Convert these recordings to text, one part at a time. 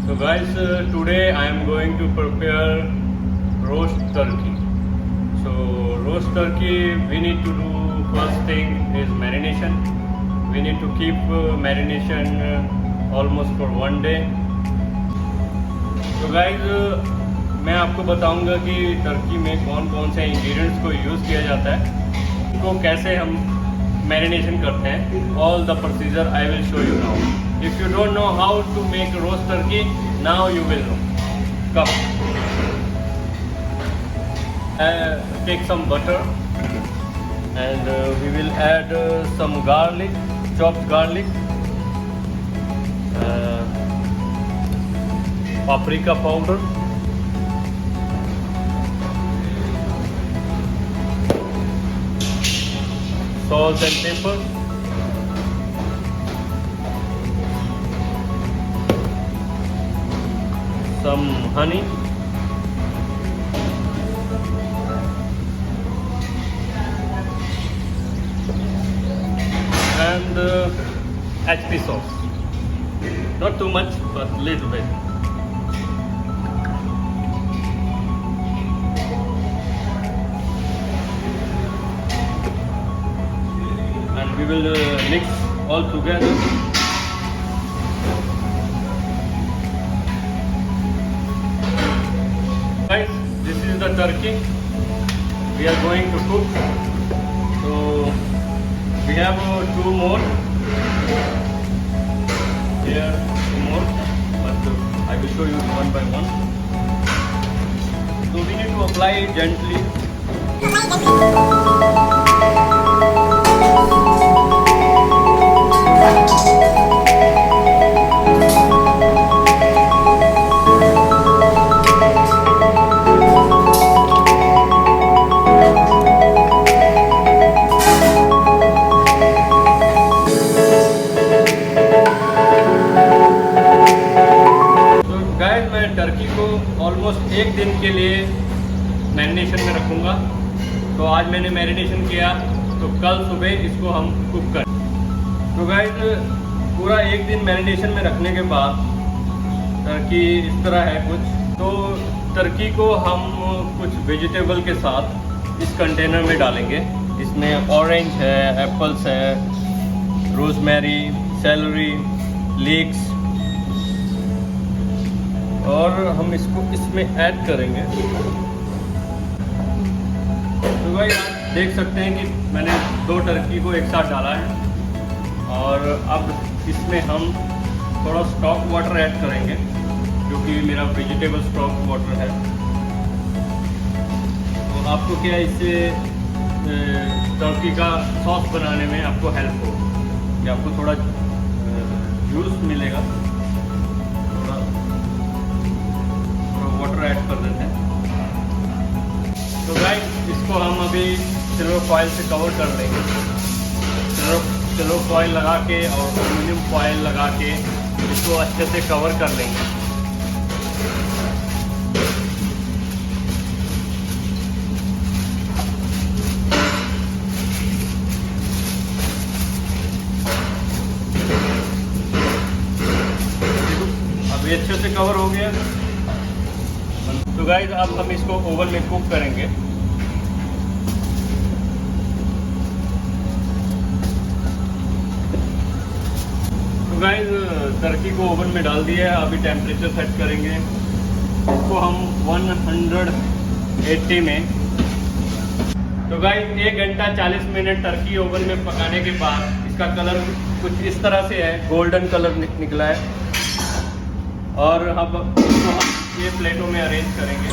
So guys, today I am going to prepare roast turkey. So roast turkey, we need to do first thing is marination. We need to keep marination almost for 1 day. So guys, मैं आपको बताऊंगा कि Turkey में कौन कौन से ingredients को use किया जाता है, उनको कैसे हम मैरिनेशन करते हैं. All the procedure I will show you now. If you don't know how to make roast turkey, now you will know. Come. Take some butter and we will add some garlic, chopped garlic, paprika powder, salt and pepper, some honey, and HP sauce. Not too much, but little bit. And we will mix all together. Guys, this is the turkey we are going to cook. So we have two more here, two more, but I will show you one by one. So we need to apply it gently. Turkey को almost 1 दिन के लिए marination में रखूँगा. तो आज मैंने marination किया, तो कल सुबह इसको हम कुक करें. तो गाइस, पूरा 1 दिन मैरिनेशन में रखने के बाद टर्की इस तरह है कुछ. तो टर्की को हम कुछ वेजिटेबल के साथ इस कंटेनर में डालेंगे. इसमें ऑरेंज है, एप्पल्स है, रोजमेरी, सेलरी, लीक्स, और हम इसको इसमें ऐड करेंगे. तो भाई आप देख सकते हैं कि मैंने 2 टर्की को एक साथ डाला है. और अब इसमें हम थोड़ा स्टॉक वाटर ऐड करेंगे, जो कि मेरा वेजिटेबल स्टॉक वाटर है. तो आपको क्या इससे टर्की का सॉस बनाने में आपको हेल्प हो, कि आपको थोड़ा जूस मिलेगा. वाटर ऐड कर देते हैं. तो गाइस, इसको हम अभी सिल्वर फॉइल से कवर कर लेंगे. सिल्वर फॉइल लगा के और एल्यूमिनियम फॉइल लगा के इसको अच्छे से कवर कर लेंगे. अभी अच्छे से कवर हो गया. तो गाइस, अब हम इसको ओवन में कुक करेंगे. तो गाइस, टर्की को ओवन में डाल दिया है. अभी टेम्परेचर सेट करेंगे इसको हम 180 में. तो गाइस, 1 घंटा 40 मिनट टर्की ओवन में पकाने के बाद इसका कलर कुछ इस तरह से है, गोल्डन कलर निकला है. और अब इसको हम ये प्लेटों में अरेंज करेंगे.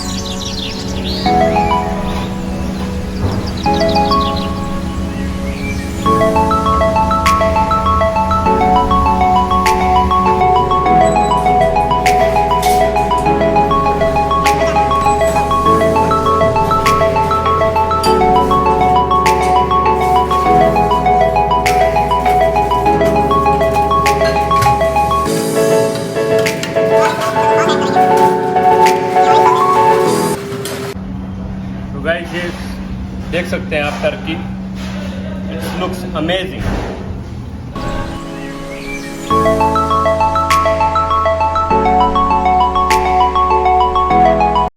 देख सकते हैं आप टर्की. It looks amazing.